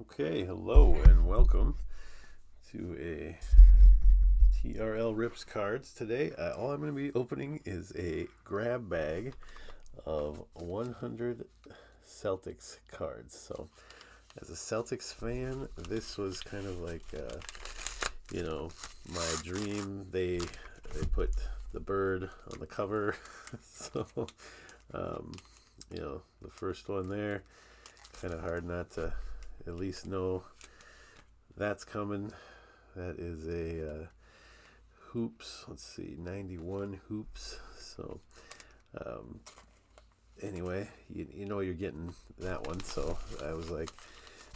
Okay, hello and welcome to a TRL Rips cards. Today, all I'm going to be opening is a grab bag of 100 Celtics cards. So, as a Celtics fan, this was kind of like, my dream. They put the bird on the cover, so um, the first one there. Kind of hard not to at least know that's coming. That is a hoops. Let's see, 91 hoops. So anyway, you know you're getting that one. So I was like,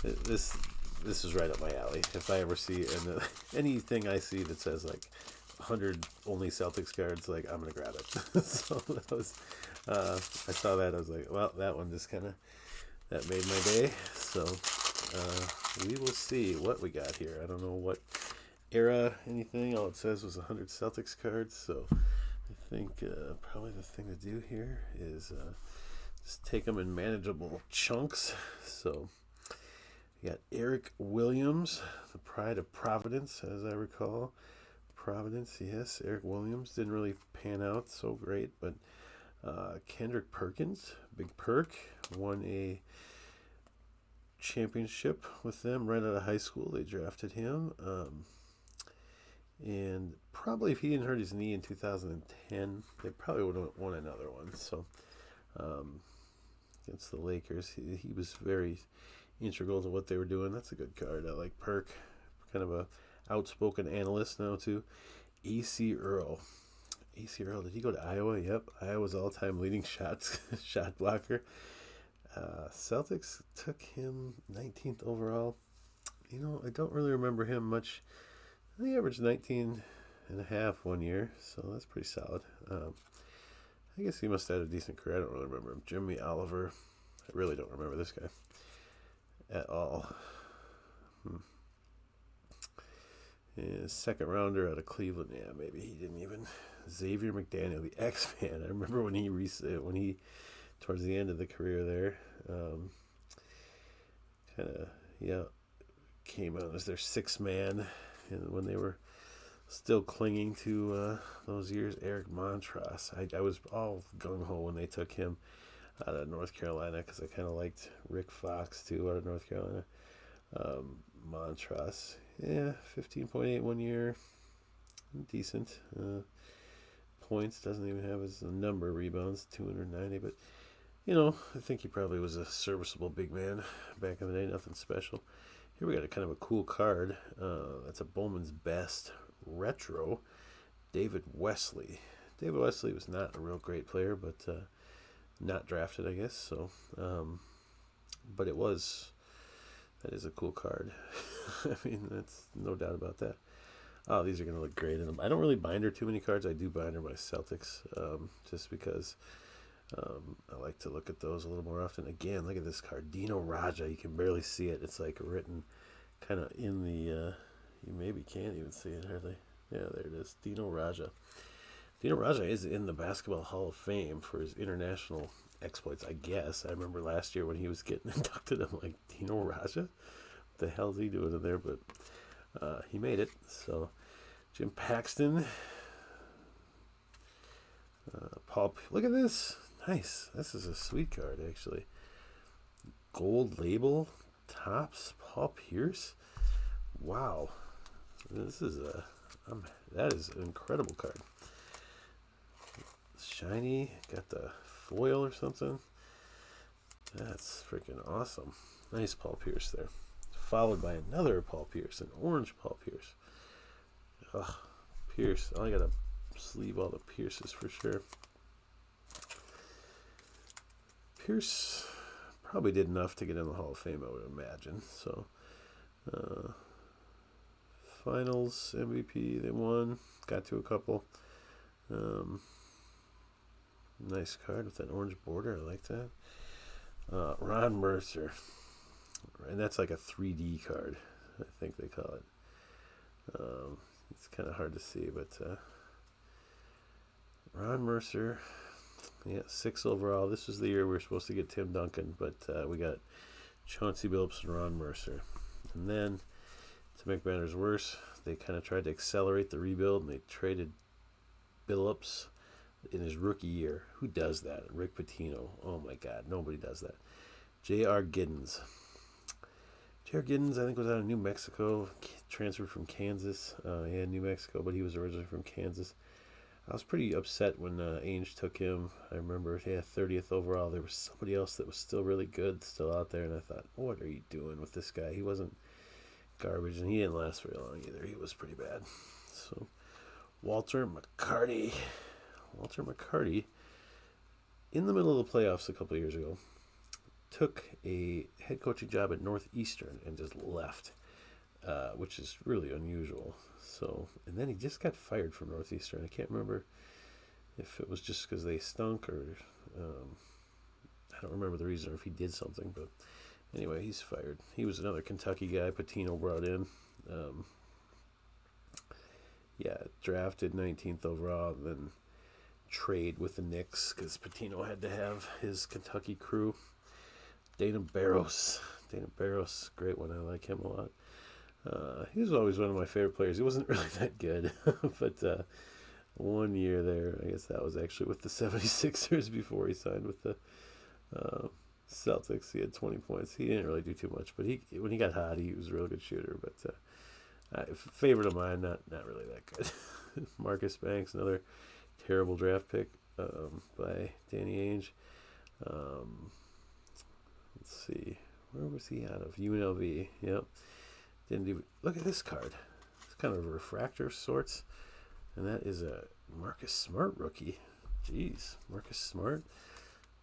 this is right up my alley. If I ever see anything I see that says like 100 only Celtics cards, like I'm gonna grab it. So that was I saw that, I was like, well, that one just kind of that made my day. So we will see what we got here. I don't know what era, anything. All it says was 100 Celtics cards. So I think probably the thing to do here is just take them in manageable chunks. So you got Eric Williams, the pride of Providence, as I recall. Providence, yes. Eric Williams didn't really pan out so great, but Kendrick Perkins, Big Perk, won a championship with them right out of high school. They drafted him. And probably if he didn't hurt his knee in 2010, they probably would have won another one. So against the Lakers, he was very integral to what they were doing. That's a good card. I like Perk. Kind of a outspoken analyst now too. AC Earl. AC Earl, did he go to Iowa? Yep, Iowa's all-time leading shot blocker. Celtics took him 19th overall. I don't really remember him much. He averaged 19 and a half one year, so that's pretty solid. I guess he must have had a decent career. I don't really remember him. Jimmy Oliver. I really don't remember this guy at all. His second rounder out of Cleveland. Yeah, maybe he didn't even. Xavier McDaniel, the X-Man. I remember when he towards the end of the career there, came out as their sixth man, and when they were still clinging to those years. Eric Montross. I was all gung-ho when they took him out of North Carolina because I kind of liked Rick Fox too out of North Carolina. Montross, 15.8 one year, decent. Points, doesn't even have his number of rebounds, 290, but I think he probably was a serviceable big man back in the day, nothing special. Here we got a kind of a cool card. That's a Bowman's Best retro, David Wesley. David Wesley was not a real great player, but not drafted, I guess. So, but that is a cool card. I mean, that's no doubt about that. Oh, these are going to look great in them. I don't really binder too many cards. I do binder my Celtics just because I like to look at those a little more often. Again, look at this card. Dino Raja. You can barely see it. It's like written kind of in the... you maybe can't even see it hardly. Yeah, there it is. Dino Raja. Dino Raja is in the Basketball Hall of Fame for his international exploits, I guess. I remember last year when he was getting inducted, I'm like, Dino Raja? What the hell is he doing in there? But he made it. So Jim Paxton, Paul. Look at this. Nice. This is a sweet card, actually. Gold label, tops, Paul Pierce. Wow. This is that is an incredible card. Shiny. Got the foil or something. That's freaking awesome. Nice Paul Pierce there. Followed by another Paul Pierce, an orange Paul Pierce. Ugh, Pierce. I gotta sleeve all the Pierces for sure. Pierce probably did enough to get in the Hall of Fame, I would imagine. So, Finals MVP, they won. Got to a couple. Nice card with that orange border. I like that. Ron Mercer. And that's like a 3D card, I think they call it. It's kind of hard to see, but Ron Mercer, 6 overall. This was the year we were supposed to get Tim Duncan, but we got Chauncey Billups and Ron Mercer. And then, to make matters worse, they kind of tried to accelerate the rebuild, and they traded Billups in his rookie year. Who does that? Rick Pitino. Oh my God, nobody does that. J.R. Giddens. J.R. Giddens, I think, was out of New Mexico, transferred from Kansas. He had New Mexico, but he was originally from Kansas. I was pretty upset when Ainge took him. I remember he had 30th overall. There was somebody else that was still really good, still out there, and I thought, what are you doing with this guy? He wasn't garbage, and he didn't last very long either. He was pretty bad. So, Walter McCarty. Walter McCarty, in the middle of the playoffs a couple of years ago, took a head coaching job at Northeastern and just left, which is really unusual. So, and then he just got fired from Northeastern. I can't remember if it was just because they stunk or I don't remember the reason or if he did something. But anyway, he's fired. He was another Kentucky guy Patino brought in. Drafted 19th overall, and then trade with the Knicks because Patino had to have his Kentucky crew. Dana Barros, great one. I like him a lot. He was always one of my favorite players. He wasn't really that good, but 1 year there, I guess that was actually with the 76ers before he signed with the Celtics. He had 20 points. He didn't really do too much, but when he got hot, he was a real good shooter. But favorite of mine, not really that good. Marcus Banks, another terrible draft pick by Danny Ainge. Let's see, where was he out of? UNLV. Yep. Didn't even look at this card. It's kind of a refractor of sorts, and that is a Marcus Smart rookie. Jeez, Marcus Smart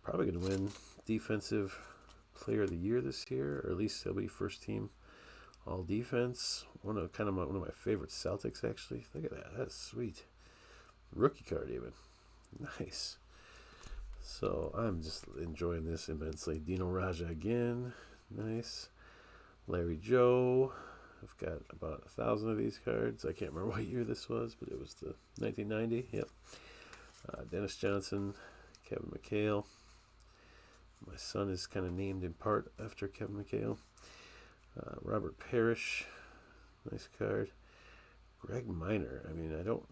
probably going to win Defensive Player of the Year this year, or at least he'll be first team All Defense. One of my favorite Celtics actually. Look at that. That's sweet. Rookie card even. Nice. So I'm just enjoying this immensely. Dino Raja again. Nice. Larry Joe. I've got about 1,000 of these cards. I can't remember what year this was, but it was the 1990. Yep. Dennis Johnson. Kevin McHale. My son is kind of named in part after Kevin McHale. Robert Parrish. Nice card. Greg Minor. I mean, I don't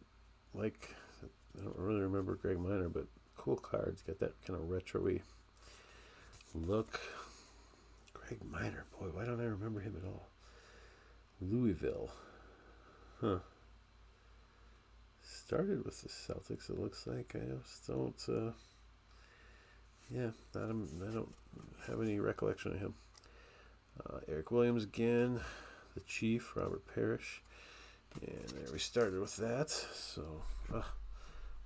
really remember Greg Minor, but cool cards. Got that kind of retro-y look. Greg Minor. Boy, why don't I remember him at all? Louisville. Huh. Started with the Celtics, it looks like. I just don't... I don't have any recollection of him. Eric Williams again. The Chief, Robert Parrish. And there we started with that. So,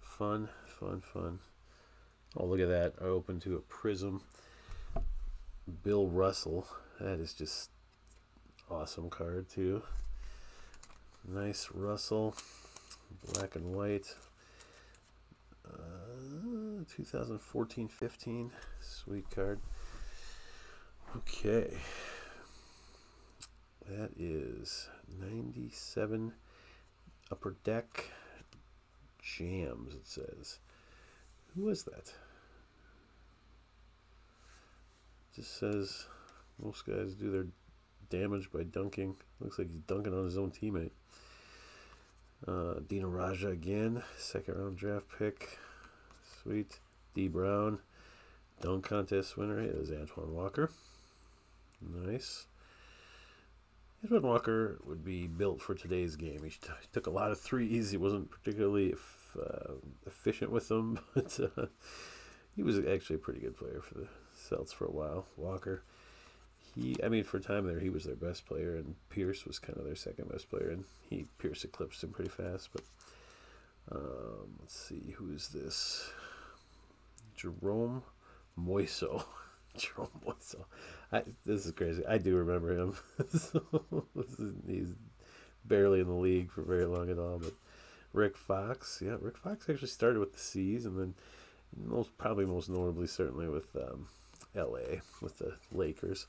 fun. Oh, look at that. I opened to a Prism. Bill Russell. That is just awesome card, too. Nice Russell. Black and white. 2014-15. Sweet card. Okay. That is 97 Upper Deck Jams, it says. Who was that? Just says most guys do their damage by dunking. Looks like he's dunking on his own teammate. Dino Raja again, second round draft pick. Sweet. D. Brown, dunk contest winner is Antoine Walker. Nice. Antoine Walker would be built for today's game. He took a lot of threes. He wasn't particularly efficient with them, but he was actually a pretty good player for the Celts for a while. Walker. For a time there, he was their best player, and Pierce was kind of their second best player, and Pierce eclipsed him pretty fast. But let's see, who is this? Jerome Moiso. Jerome Moiso. This is crazy. I do remember him. He's barely in the league for very long at all. But Rick Fox. Yeah, Rick Fox actually started with the C's, and then most notably, certainly with L.A., with the Lakers.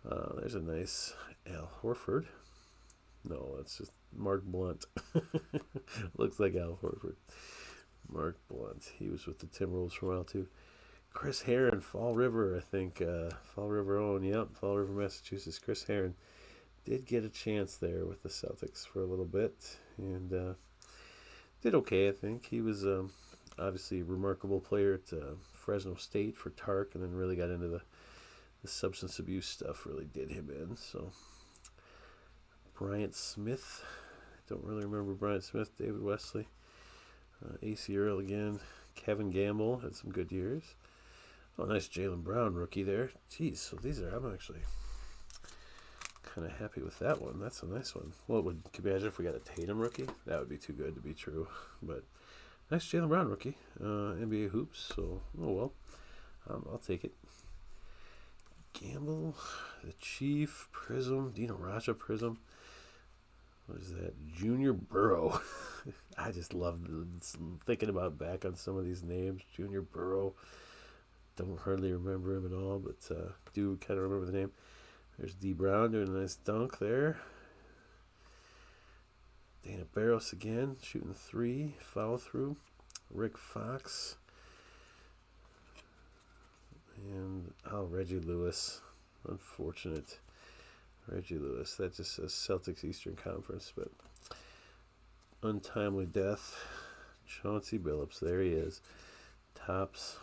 There's a nice Al Horford. No, that's just Mark Blunt. Looks like Al Horford. Mark Blunt. He was with the Timberwolves for a while, too. Chris Herron, Fall River, I think. Fall River own. Yep, Fall River, Massachusetts. Chris Herron. did get a chance there with the Celtics for a little bit, and did okay, I think. He was obviously a remarkable player at Fresno State for Tark, and then really got into the substance abuse stuff, really did him in. So, Bryant Smith, I don't really remember Bryant Smith, David Wesley, A.C. Earl again, Kevin Gamble had some good years. Oh, nice Jaylen Brown rookie there. Jeez, so I'm actually kind of happy with that one. That's a nice one. Well, could you imagine if we got a Tatum rookie? That would be too good to be true. But nice Jaylen Brown rookie, NBA hoops. So, oh well, I'll take it. Gamble, the Chief, Prism, Dino Raja Prism. What is that? Junior Burrow. I just love thinking about back on some of these names. Junior Burrow. Don't hardly remember him at all, but do kind of remember the name. There's D. Brown doing a nice dunk there. Dana Barros again, shooting 3, foul through. Rick Fox. And, Reggie Lewis. Unfortunate. Reggie Lewis. That just says Celtics Eastern Conference, but untimely death. Chauncey Billups, there he is. Tops.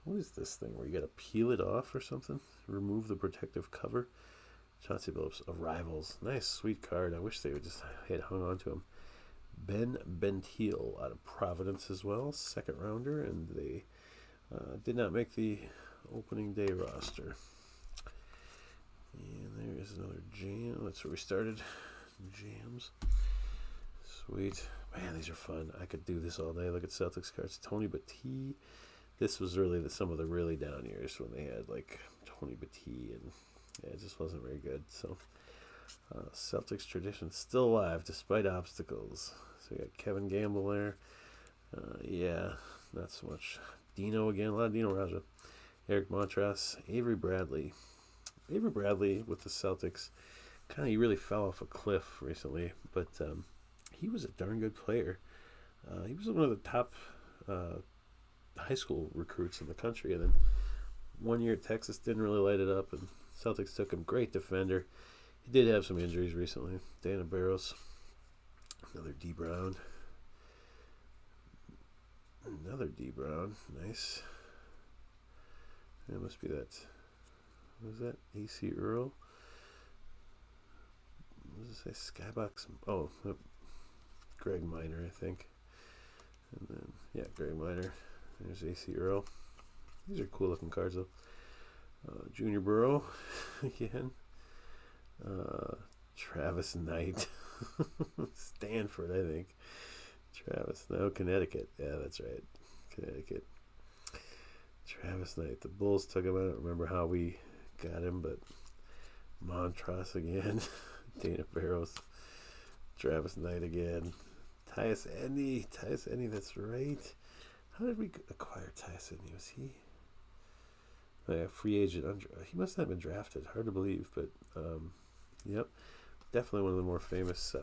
What is this thing where you got to peel it off or something? Remove the protective cover. Chauncey Billups of Rivals. Nice, sweet card. I wish they would just had hung on to him. Ben Bentil out of Providence as well. Second rounder, and they did not make the opening day roster. And there is another jam. That's where we started. Jams. Sweet. Man, these are fun. I could do this all day. Look at Celtics cards. Tony Battie. This was really some of the really down years when they had like Tony Battie, and it just wasn't very good. So Celtics tradition still alive despite obstacles. So we got Kevin Gamble there. Yeah, not so much. Dino again, a lot of Dino Raja. Eric Montross, Avery Bradley. Avery Bradley with the Celtics, he really fell off a cliff recently, but he was a darn good player. He was one of the top high school recruits in the country, and then 1 year at Texas didn't really light it up, and Celtics took him. Great defender. He did have some injuries recently. Dana Barros, another D. Brown, nice. That must be that. What was that? A.C. Earl. What does it say? Skybox. Oh, Greg Minor, I think. And then Greg Minor. There's A.C. Earl. These are cool looking cards though. Junior Burrow again. Travis Knight. Stanford, I think. Connecticut. Yeah, that's right. Connecticut. Travis Knight. The Bulls took him. I don't remember how we got him, but Montross again. Dana Barros. Travis Knight again. Tyus Edney. That's right. How did we acquire Tyus Edney? Was he a free agent? He must not have been drafted. Hard to believe, but yep. Definitely one of the more famous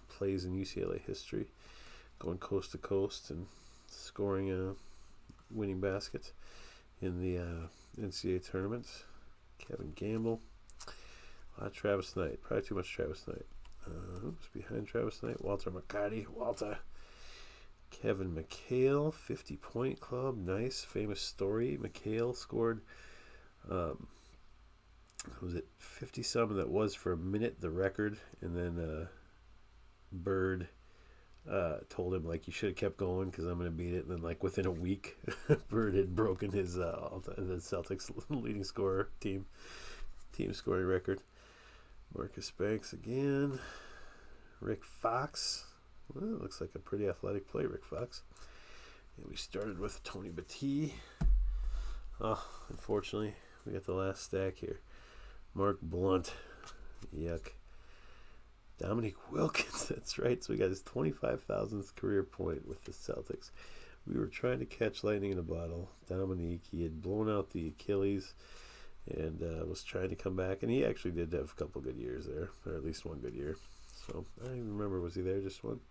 plays in UCLA history. Going coast to coast and scoring a winning basket in the NCAA tournament. Kevin Gamble. A lot of Travis Knight. Probably too much Travis Knight. Behind Travis Knight, Walter McCarty. Kevin McHale, 50-point club. Nice, famous story. McHale scored, was it 50-some? That was for a minute the record. And then Bird told him, you should have kept going because I'm going to beat it. And then, within a week, Bird had broken his the Celtics leading scorer team scoring record. Marcus Banks again. Rick Fox. Well, it looks like a pretty athletic play, Rick Fox. And we started with Tony Battie. Oh, unfortunately, we got the last stack here. Mark Blunt. Yuck. Dominique Wilkins. That's right. So we got his 25,000th career point with the Celtics. We were trying to catch lightning in a bottle. Dominique, he had blown out the Achilles and was trying to come back. And he actually did have a couple good years there, or at least one good year. So I don't even remember, was he there? Just one?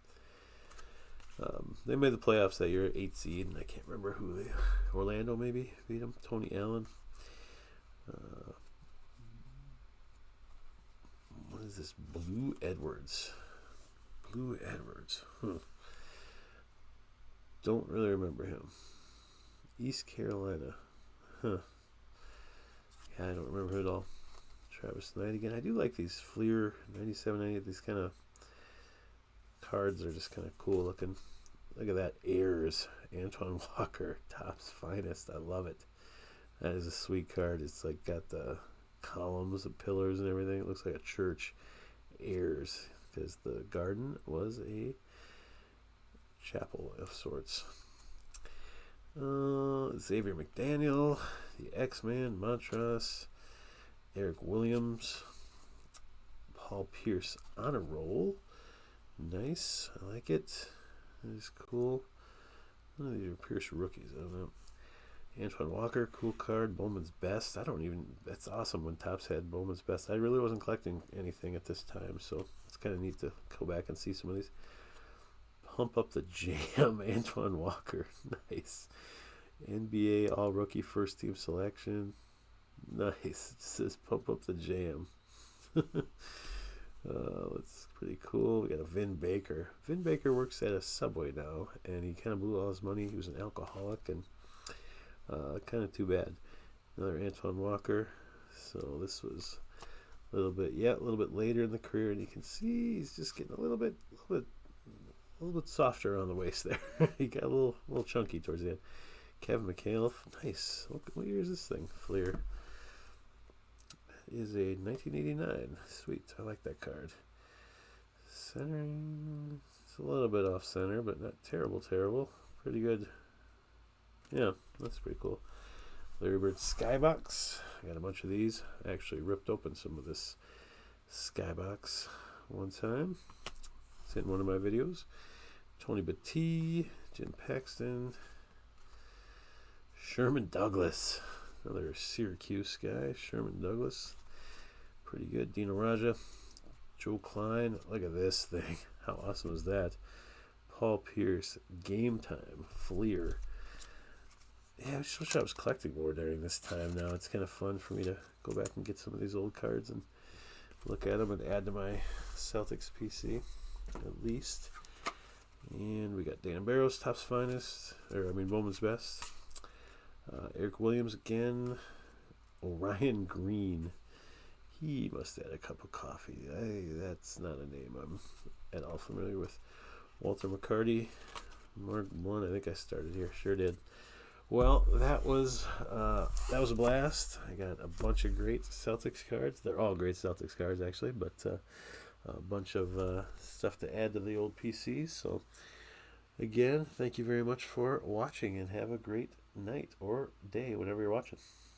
They made the playoffs that year, 8 seed, and I can't remember who Orlando maybe beat them. Tony Allen. this Blue Edwards? Blue Edwards. Don't really remember him. East Carolina. Yeah, I don't remember him at all. Travis Knight again. I do like these Fleer 97, 98. These kind of cards are just kind of cool looking. Look at that. Ayers. Antoine Walker. Topps Finest. I love it. That is a sweet card. It's like got the columns, the pillars, and everything. It looks like a church. Ayers. Because the garden was a chapel of sorts. Xavier McDaniel. The X-Man. Montrose. Eric Williams. Paul Pierce on a roll. Nice. I like it. That is cool. None of these are Pierce rookies. I don't know. Antoine Walker, cool card. Bowman's Best. That's awesome when Topps had Bowman's Best. I really wasn't collecting anything at this time, so it's kind of neat to go back and see some of these. Pump Up the Jam. Antoine Walker. Nice. NBA All Rookie First Team Selection. Nice. It says Pump Up the Jam. That's pretty cool. We got a Vin Baker. Vin Baker works at a Subway now, and he kind of blew all his money. He was an alcoholic, and kind of too bad. Another Antoine Walker. So this was a little bit later in the career, and you can see he's just getting a little bit softer on the waist there. He got a little chunky towards the end. Kevin McHale. Nice. What year is this thing? Fleer. Is a 1989. Sweet. I like that card. Centering. It's a little bit off center, but not terrible. Pretty good. Yeah, that's pretty cool. Larry Bird Skybox. I got a bunch of these. I actually ripped open some of this Skybox one time. It's in one of my videos. Tony Battie, Jim Paxton, Sherman Douglas. Another Syracuse guy, Sherman Douglas. Pretty good. Dino Raja. Joe Klein. Look at this thing. How awesome is that? Paul Pierce. Game Time. Fleer. Yeah, I just wish I was collecting more during this time now. It's kind of fun for me to go back and get some of these old cards and look at them and add to my Celtics PC, at least. And we got Dan Barrows, Topps Finest. Bowman's Best. Eric Williams again. Orion Green. He must have had a cup of coffee. That's not a name I'm at all familiar with. Walter McCarty. Martin one. I think I started here. Sure did. Well, that was a blast. I got a bunch of great Celtics cards. They're all great Celtics cards, actually, but a bunch of stuff to add to the old PCs. So, again, thank you very much for watching, and have a great night or day, whenever you're watching.